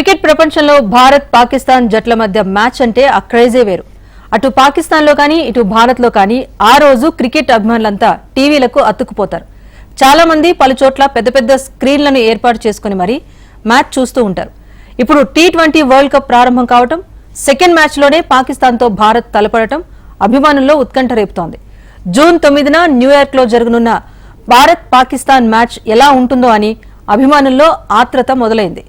Cricket ప్రపంచంలో భారత్ పాకిస్తాన్ జట్ల మధ్య మ్యాచ్ అంటే ఆ క్రేజే వేరు. అటు పాకిస్తాన్ లో కానీ ఇటు భారత్ లో కానీ ఆ రోజు క్రికెట్ అభిమానులంతా టీవీలకు అతుక్కుపోతారు. చాలా మంది పలుచోట్ల పెద్ద పెద్ద స్క్రీన్లను ఏర్పాటు చేసుకుని మరీ మ్యాచ్ చూస్తూ ఉంటారు. ఇప్పుడు టీ20 వరల్డ్ కప్ ప్రారంభం కావటం, సెకండ్ మ్యాచ్ లోనే పాకిస్తాన్ తో భారత్ తలపడటం అభిమానుల్లో ఉత్కంఠ రేపుతోంది. జూన్ 9న న్యూయార్క్ లో జరగనున్న భారత్ పాకిస్తాన్ మ్యాచ్ ఎలా ఉంటుందో అని అభిమానుల్లో ఆత్రత మొదలైంది.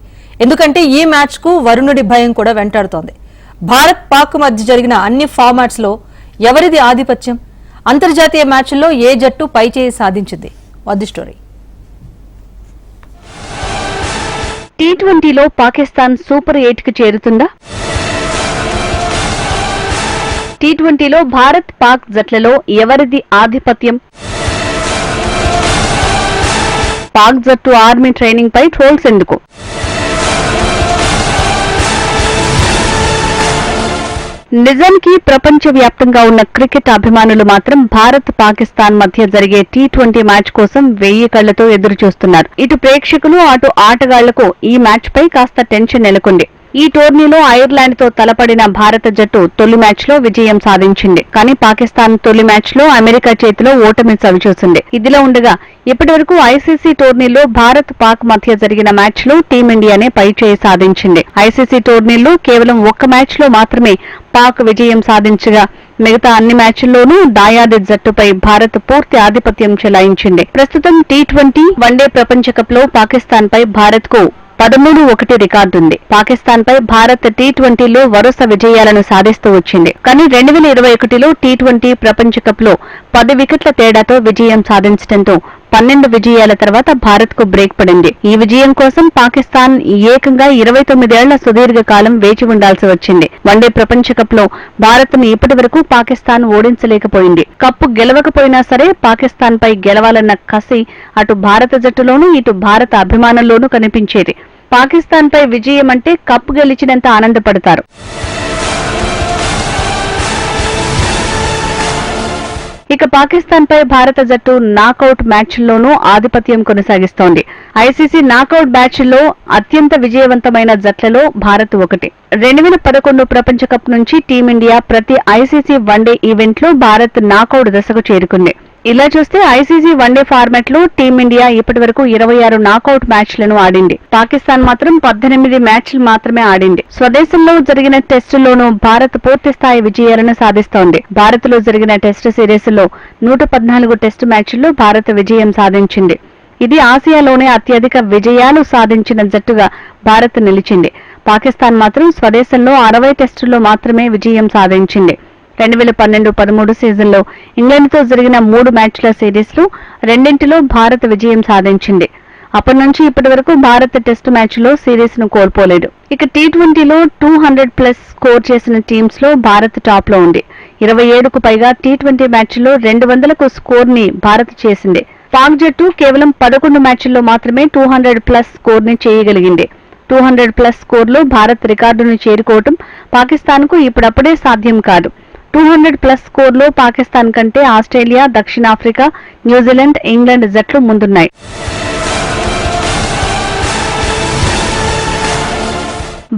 ఎందుకంటే ఈ మ్యాచ్ కు వరుణుడి భయం కూడా వెంటాడుతోంది. భారత్ పాక్ మధ్య జరిగిన అన్ని ఫార్మాట్స్ లో ఎవరిది ఆధిపత్యం, అంతర్జాతీయ మ్యాచ్ల్లో ఏ జట్టు పైచేయి సాధించింది? వద్ది స్టోరీ. టీ20లో పాకిస్తాన్ సూపర్ 8 కి చేరుతుందా? టీ20లో భారత్ పాక్ జట్లలో ఎవరిది ఆధిపత్యం? పాక్ జట్టు ఆర్మీ ట్రైనింగ్ పై ట్రోల్స్ ఎందుకు? నిజానికి ప్రపంచవ్యాప్తంగా ఉన్న క్రికెట్ అభిమానులు మాత్రం భారత్ పాకిస్తాన్ మధ్య జరిగే టీ20 మ్యాచ్ కోసం 1000 కళ్లతో ఎదురు చూస్తున్నారు. ఇటు ప్రేక్షకులు అటు ఆటగాళ్లకు ఈ మ్యాచ్ పై కాస్త టెన్షన్ నెలకొంది. ఈ టోర్నీలో ఐర్లాండ్ తో తలపడిన భారత జట్టు తొలి మ్యాచ్ లో విజయం సాధించింది. కానీ పాకిస్తాన్ తొలి మ్యాచ్ లో అమెరికా చేతిలో ఓటమి చవిచూసింది. ఇదిలా ఉండగా ఇప్పటివరకు ఐసీసీ టోర్నీలో భారత్ పాక్ మధ్య జరిగిన మ్యాచ్ లో టీమిండియానే పైచేయి సాధించింది. ఐసీసీ టోర్నీలో కేవలం ఒక్క మ్యాచ్ లో మాత్రమే పాక్ విజయం సాధించగా మిగతా అన్ని మ్యాచ్ల్లోనూ దాయాది జట్టుపై భారత్ పూర్తి ఆధిపత్యం చెలాయించింది. ప్రస్తుతం టీ20 వన్డే ప్రపంచ కప్ లో పాకిస్తాన్ పై భారత్ కు 13-1 రికార్డుంది. పాకిస్తాన్ పై భారత్ టీ20లో వరుస విజయాలను సాధిస్తూ వచ్చింది. కానీ 2021లో టీ20 ప్రపంచ కప్ లో 10 వికెట్ల తేడాతో విజయం సాధించడంతో 12 విజయాల తర్వాత భారత్ కు బ్రేక్ పడింది. ఈ విజయం కోసం పాకిస్తాన్ ఏకంగా 29 ఏళ్ల సుదీర్ఘ కాలం వేచి ఉండాల్సి వచ్చింది. వన్డే ప్రపంచ కప్ లో భారత్ ను ఇప్పటి వరకు పాకిస్తాన్ ఓడించలేకపోయింది. కప్పు గెలవకపోయినా సరే పాకిస్తాన్ పై గెలవాలన్న కసి అటు భారత జట్టులోనూ ఇటు భారత అభిమానుల్లోనూ కనిపించేది. పాకిస్తాన్ పై విజయం అంటే కప్పు గెలిచినంత ఆనందపడతారు. ఇక పాకిస్తాన్ పై భారత జట్టు నాకౌట్ మ్యాచ్ల్లోనూ ఆధిపత్యం కొనసాగిస్తోంది. ఐసీసీ నాకౌట్ బ్యాచ్ల్లో అత్యంత విజయవంతమైన జట్లలో భారత్ ఒకటి. 2011 ప్రపంచ కప్ నుంచి టీమిండియా ప్రతి ఐసీసీ వన్డే ఈవెంట్లో భారత్ నాకౌట్ దశకు చేరుకుంది. ఇలా చూస్తే ఐసీసీ వన్డే ఫార్మాట్ లో టీమిండియా ఇప్పటి వరకు 26 నాకౌట్ మ్యాచ్లను ఆడింది. పాకిస్తాన్ మాత్రం 18 మ్యాచ్లు మాత్రమే ఆడింది. స్వదేశంలో జరిగిన టెస్టుల్లోనూ భారత్ పూర్తి స్థాయి విజయాలను సాధిస్తోంది. భారత్ లో జరిగిన టెస్టు సిరీస్ లో 114 టెస్టు మ్యాచ్ల్లో భారత్ విజయం సాధించింది. ఇది ఆసియాలోనే అత్యధిక విజయాలు సాధించిన జట్టుగా భారత్ నిలిచింది. పాకిస్తాన్ మాత్రం స్వదేశంలో 60 టెస్టుల్లో మాత్రమే విజయం సాధించింది. 2012-13 సీజన్లో ఇంగ్లాండ్తో జరిగిన 3 మ్యాచ్ల సిరీస్లో 2 భారత్ విజయం సాధించింది. అప్పటి నుంచి ఇప్పటి వరకు భారత్ టెస్టు మ్యాచ్లో సిరీస్ ను కోల్పోలేదు. ఇక టీ20లో 200+ స్కోర్ చేసిన టీమ్స్ లో భారత్ టాప్ లో ఉంది. 27కు పైగా టీ20 మ్యాచ్ల్లో 200కు స్కోర్ ని భారత్ చేసింది. పాక్ జట్టు కేవలం 11 మ్యాచ్ల్లో మాత్రమే 200+ స్కోర్ ని చేయగలిగింది. 200+ స్కోర్లో భారత్ రికార్డును చేరుకోవటం పాకిస్తాన్ కు ఇప్పుడప్పుడే సాధ్యం కాదు. 200+ స్కోర్లో పాకిస్తాన్ కంటే ఆస్ట్రేలియా, దక్షిణాఫ్రికా, న్యూజిలాండ్, ఇంగ్లాండ్ జట్లు ముందున్నాయి.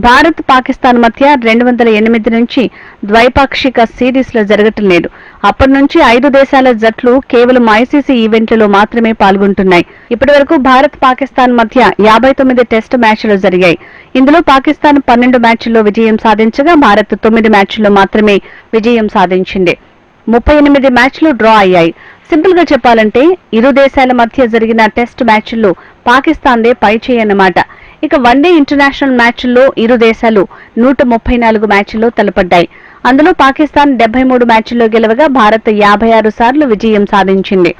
భారత్ పాకిస్తాన్ మధ్య 2008 నుంచి ద్వైపాక్షిక సిరీస్లు జరగటం లేదు. అప్పటి నుంచి 5 దేశాల జట్లు కేవలం ఐసీసీ ఈవెంట్లలో మాత్రమే పాల్గొంటున్నాయి. ఇప్పటి వరకు భారత్ పాకిస్తాన్ మధ్య 59 టెస్టు మ్యాచ్లు జరిగాయి. ఇందులో పాకిస్తాన్ 12 మ్యాచ్ల్లో విజయం సాధించగా భారత్ 9 మ్యాచ్ల్లో మాత్రమే విజయం సాధించింది. 38 మ్యాచ్లు డ్రా అయ్యాయి. సింపుల్ గా చెప్పాలంటే ఇరు దేశాల మధ్య జరిగిన టెస్టు మ్యాచ్ల్లో పాకిస్తాన్దే పైచేయి అన్నమాట. ఇక వన్డే ఇంటర్నేషనల్ మ్యాచ్ల్లో ఇరు దేశాలు 134 మ్యాచ్ల్లో తలపడ్డాయి. అందులో పాకిస్తాన్ 73 మ్యాచ్ల్లో గెలవగా భారత్ 56 సార్లు విజయం సాధించింది.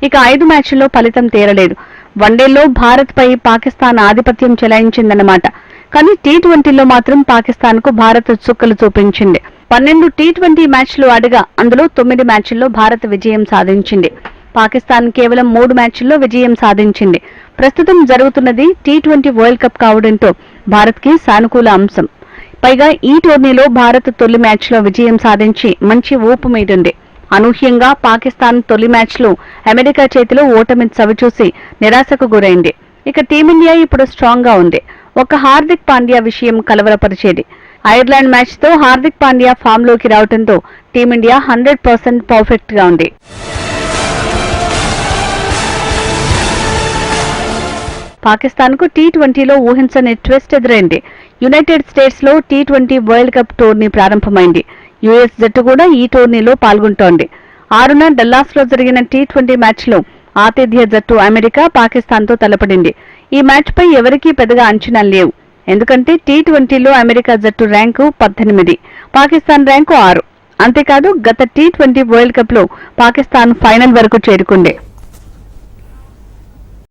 ఇక 5 మ్యాచ్ల్లో ఫలితం తేరలేదు. వన్డేల్లో భారత్ పై పాకిస్తాన్ ఆధిపత్యం చెలాయించిందన్నమాట. కానీ టీ20లో మాత్రం పాకిస్తాన్ కు భారత్ చుక్కలు చూపించింది. 12 టీ20 మ్యాచ్లు ఆడగా అందులో 9 మ్యాచ్ల్లో భారత్ విజయం సాధించింది. పాకిస్తాన్ కేవలం 3 మ్యాచ్ల్లో విజయం సాధించింది. ప్రస్తుతం జరుగుతున్నది టీ20 వరల్డ్ కప్ కావడంతో భారత్ కి సానుకూల అంశం. పైగా ఈ టోర్నీలో భారత్ తొలి మ్యాచ్లో విజయం సాధించి మంచి ఊపు మీదుంది. అనూహ్యంగా పాకిస్తాన్ తొలి మ్యాచ్లో అమెరికా చేతిలో ఓటమి చవిచూసి నిరాశకు గురైంది. ఇక టీమిండియా ఇప్పుడు స్ట్రాంగ్ గా ఉంది. ఒక హార్దిక్ పాండ్యా విషయం కలవరపరిచేది. ఐర్లాండ్ మ్యాచ్ తో హార్దిక్ పాండ్యా ఫామ్ లోకి రావడంతో టీమిండియా 100% పర్ఫెక్ట్ గా ఉంది. పాకిస్తాన్ కు టీ20లో ఊహించని ట్విస్ట్ ఎదురైంది. యునైటెడ్ స్టేట్స్ లో టీ20 వరల్డ్ కప్ టోర్నీ ప్రారంభమైంది. యుఎస్ జట్టు కూడా ఈ టోర్నీలో పాల్గొంటోంది. 6న డల్లాస్ లో జరిగిన టీ20 మ్యాచ్ లో ఆతిథ్య జట్టు అమెరికా పాకిస్తాన్ తో తలపడింది. ఈ మ్యాచ్ పై ఎవరికీ పెద్దగా అంచనాలు లేవు. ఎందుకంటే టీ20లో అమెరికా జట్టు ర్యాంకు 18, పాకిస్తాన్ ర్యాంకు 6. అంతేకాదు గత టీ20 వరల్డ్ కప్ లో పాకిస్తాన్ ఫైనల్ వరకు చేరుకుంది.